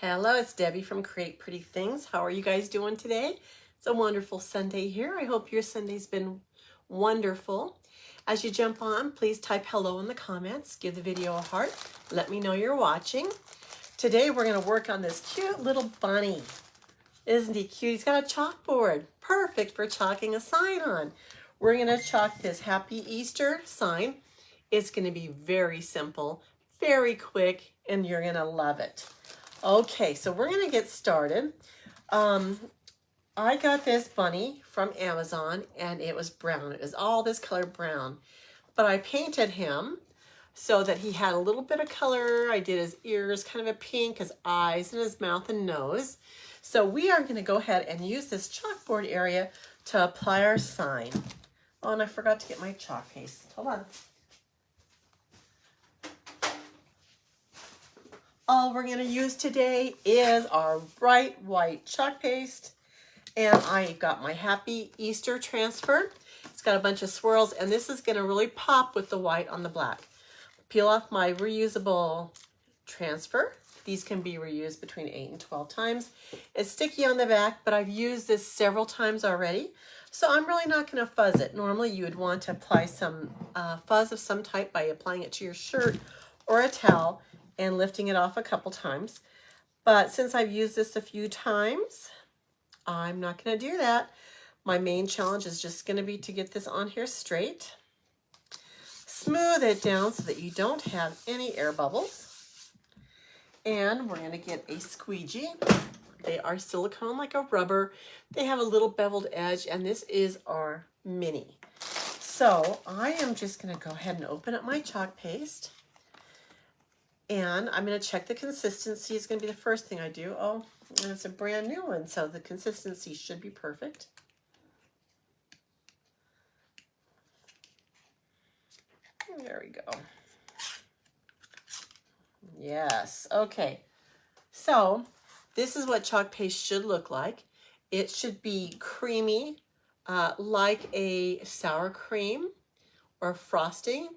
Hello, it's Debbie from Create Pretty Things. How are you guys doing today? It's a wonderful Sunday here. I hope your Sunday's been wonderful. As you jump on, please type hello in the comments. Give the video a heart. Let me know you're watching. Today we're going to work on this cute little bunny. Isn't he cute? He's got a chalkboard. Perfect for chalking a sign on. We're going to chalk this Happy Easter sign. It's going to be very simple, very quick, and you're going to love it. Okay, so we're going to get started. I got this bunny from Amazon, and it was brown. It was all this color brown. But I painted him so that he had a little bit of color. I did his ears, kind of a pink, his eyes, and his mouth and nose. So we are going to go ahead and use this chalkboard area to apply our sign. Oh, and I forgot to get my chalk paste. Hold on. All we're going to use today is our bright white chalk paste. And I got my Happy Easter transfer. It's got a bunch of swirls, and this is going to really pop with the white on the black. Peel off my reusable transfer. These can be reused between 8 and 12 times. It's sticky on the back, but I've used this several times already, so I'm really not going to fuzz it. Normally you would want to apply some fuzz of some type by applying it to your shirt or a towel and lifting it off a couple times. But since I've used this a few times, I'm not going to do that. My main challenge is just going to be to get this on here straight. Smooth it down so that you don't have any air bubbles. And we're going to get a squeegee. They are silicone like a rubber. They have a little beveled edge, and this is our mini. So I am just going to go ahead and open up my chalk paste. And I'm going to check the consistency. It's going to be the first thing I do. Oh, and it's a brand new one, so the consistency should be perfect. There we go. Yes, okay. So this is what chalk paste should look like. It should be creamy, like a sour cream or frosting.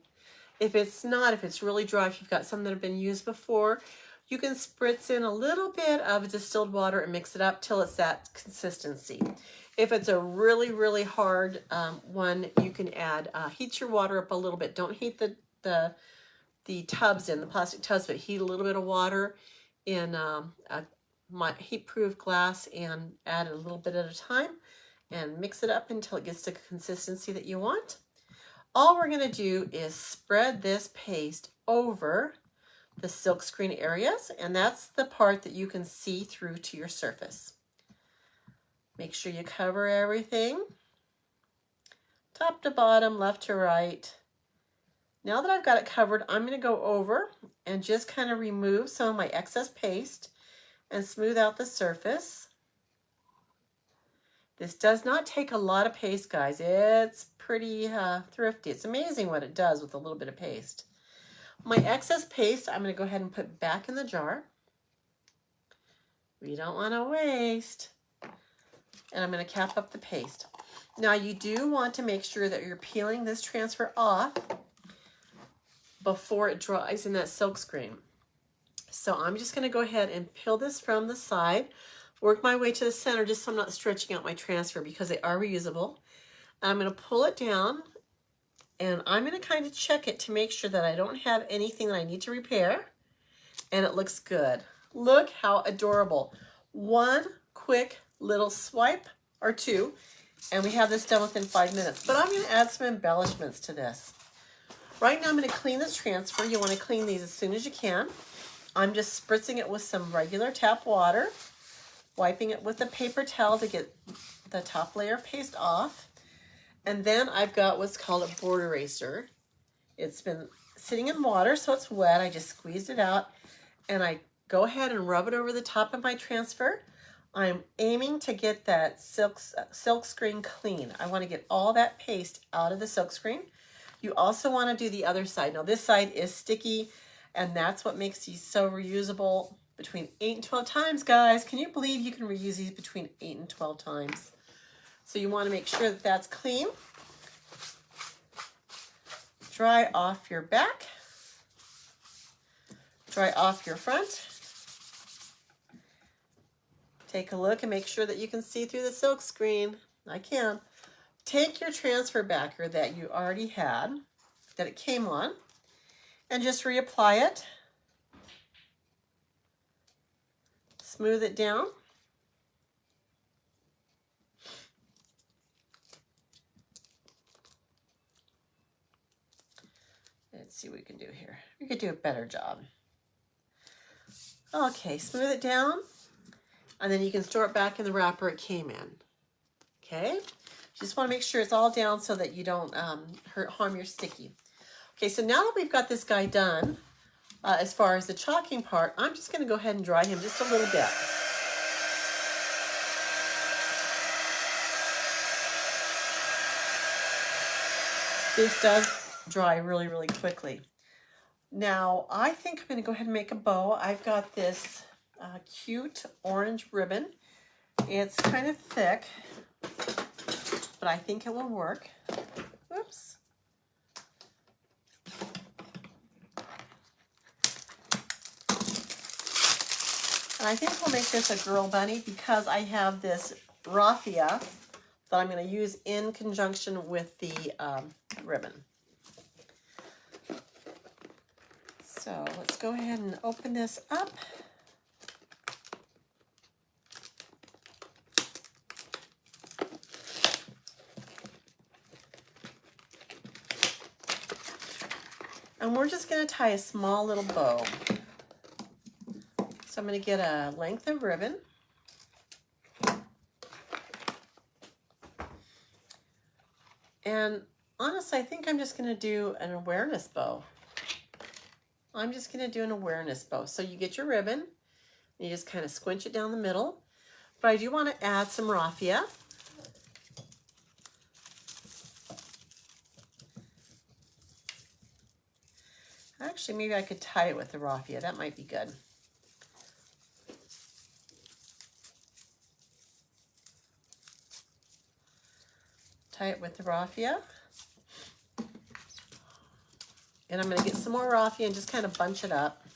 If it's not, if it's really dry, if you've got some that have been used before, you can spritz in a little bit of distilled water and mix it up till it's that consistency. If it's a really, really hard one, you can add, heat your water up a little bit. Don't heat the tubs in, the plastic tubs, but heat a little bit of water in a heat-proof glass and add it a little bit at a time and mix it up until it gets to the consistency that you want. All we're going to do is spread this paste over the silkscreen areas, and that's the part that you can see through to your surface. Make sure you cover everything, top to bottom, left to right. Now that I've got it covered, I'm going to go over and just kind of remove some of my excess paste and smooth out the surface. This does not take a lot of paste, guys. It's pretty thrifty. It's amazing what it does with a little bit of paste. My excess paste, I'm going to go ahead and put back in the jar. We don't want to waste. And I'm going to cap up the paste. Now you do want to make sure that you're peeling this transfer off before it dries in that silk screen. So I'm just going to go ahead and peel this from the side, work my way to the center just so I'm not stretching out my transfer because they are reusable. I'm going to pull it down, and I'm going to kind of check it to make sure that I don't have anything that I need to repair, and it looks good. Look how adorable. One quick little swipe or two, and we have this done within 5 minutes. But I'm going to add some embellishments to this. Right now I'm going to clean this transfer. You want to clean these as soon as you can. I'm just spritzing it with some regular tap water, wiping it with a paper towel to get the top layer of paste off. And then I've got what's called a board eraser. It's been sitting in water, so it's wet. I just squeezed it out, and I go ahead and rub it over the top of my transfer. I'm aiming to get that silk screen clean. I want to get all that paste out of the silk screen. You also want to do the other side. Now this side is sticky, and that's what makes these so reusable between 8 and 12 times, guys. Can you believe you can reuse these between 8 and 12 times? So you want to make sure that that's clean. Dry off your back. Dry off your front. Take a look and make sure that you can see through the silk screen. I can. Take your transfer backer that you already had, that it came on, and just reapply it. Smooth it down. Let's see what we can do here. We could do a better job. Okay, smooth it down, and then you can store it back in the wrapper it came in. Okay, just want to make sure it's all down so that you don't harm your sticky. Okay, so now that we've got this guy done, as far as the chalking part, I'm just going to go ahead and dry him just a little bit. This does dry really, really quickly. Now, I think I'm going to go ahead and make a bow. I've got this cute orange ribbon. It's kind of thick, but I think it will work. Oops. And I think we'll make this a girl bunny because I have this raffia that I'm going to use in conjunction with the ribbon. So let's go ahead and open this up. And we're just going to tie a small little bow. So I'm going to get a length of ribbon. And honestly, I think I'm just going to do an awareness bow. I'm just going to do an awareness bow. So you get your ribbon, and you just kind of squinch it down the middle. But I do want to add some raffia. Actually, maybe I could tie it with the raffia. That might be good. Tie it with the raffia. And I'm going to get some more raffia and just kind of bunch it up.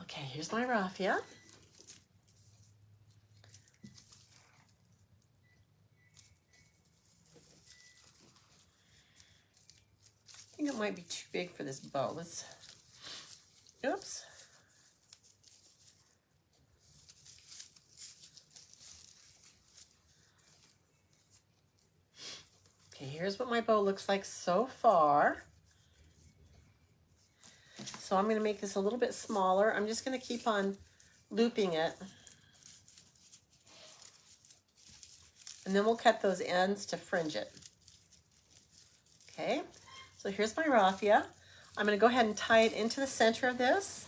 Okay, here's my raffia. I think it might be too big for this bow. Let's, oops. Okay, here's what my bow looks like so far. So I'm going to make this a little bit smaller. I'm just going to keep on looping it. And then we'll cut those ends to fringe it. Okay, so here's my raffia. I'm going to go ahead and tie it into the center of this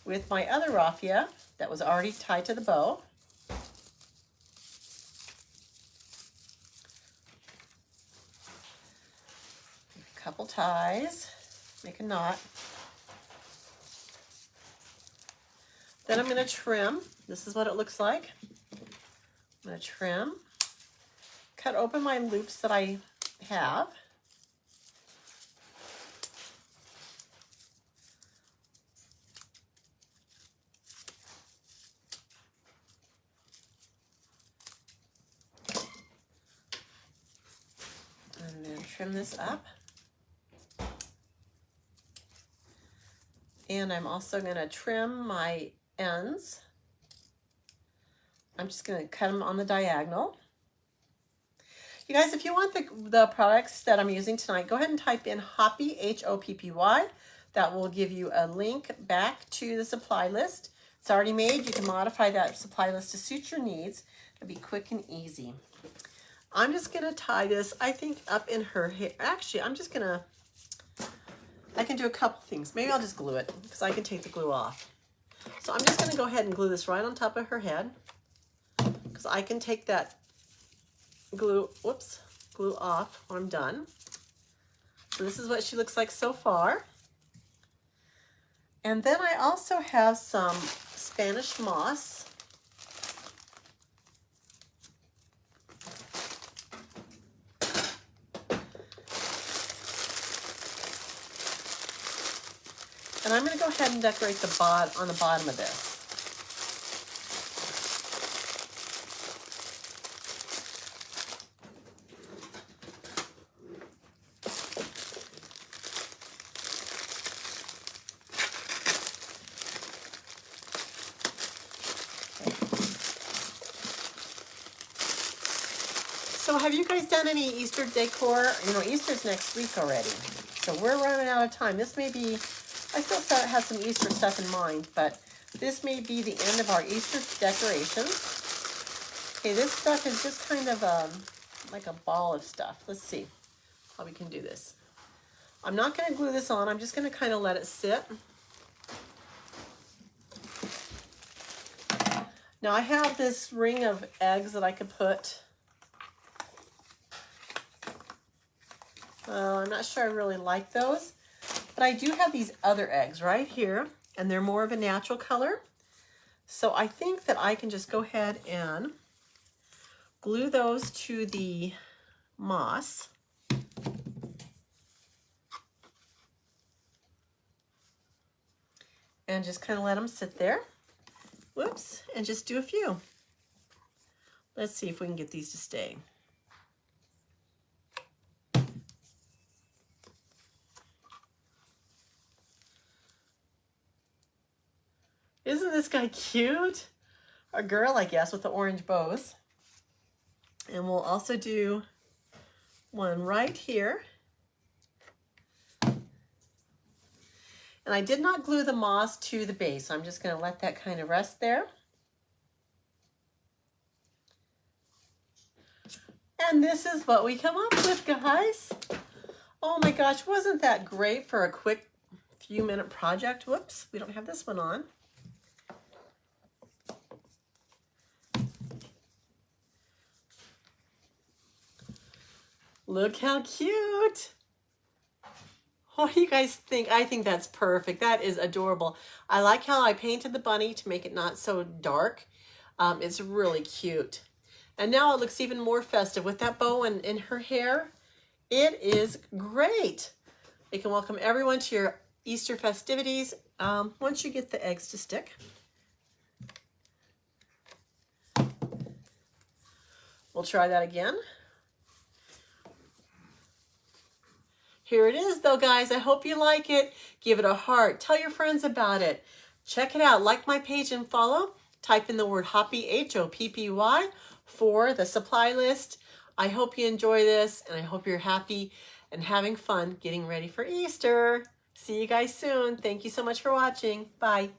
with my other raffia that was already tied to the bow. A couple ties, make a knot. Then I'm going to trim. This is what it looks like. I'm going to trim, cut open my loops that I have. And then trim this up. And I'm also going to trim my ends. I'm just going to cut them on the diagonal. You guys, if you want the products that I'm using tonight, go ahead and type in Hoppy, H-O-P-P-Y. That will give you a link back to the supply list. It's already made. You can modify that supply list to suit your needs. It'll be quick and easy. I'm just going to tie this, I think, up in her hair. Actually, I can do a couple things. Maybe I'll just glue it because I can take the glue off. So I'm just going to go ahead and glue this right on top of her head because I can take that glue off when I'm done. So this is what she looks like so far. And then I also have some Spanish moss. And I'm going to go ahead and decorate the on the bottom of this. So have you guys done any Easter decor? You know, Easter's next week already. So we're running out of time. This may be, I still have some Easter stuff in mind, but this may be the end of our Easter decorations. Okay, this stuff is just kind of like a ball of stuff. Let's see how we can do this. I'm not going to glue this on. I'm just going to kind of let it sit. Now I have this ring of eggs that I could put. I'm not sure I really like those, but I do have these other eggs right here, and they're more of a natural color. So I think that I can just go ahead and glue those to the moss. And just kind of let them sit there. Whoops, and just do a few. Let's see if we can get these to stay. Isn't this guy cute? A girl, I guess, with the orange bows. And we'll also do one right here. And I did not glue the moss to the base, so I'm just going to let that kind of rest there. And this is what we come up with, guys. Oh my gosh, wasn't that great for a quick few minute project? Whoops, we don't have this one on. Look how cute. What do you guys think? I think that's perfect. That is adorable. I like how I painted the bunny to make it not so dark. It's really cute. And now it looks even more festive with that bow in her hair. It is great. You can welcome everyone to your Easter festivities once you get the eggs to stick. We'll try that again. Here it is though, guys. I hope you like it. Give it a heart. Tell your friends about it. Check it out. Like my page and follow. Type in the word Hoppy, Hoppy, for the supply list. I hope you enjoy this, and I hope you're happy and having fun getting ready for Easter. See you guys soon. Thank you so much for watching. Bye.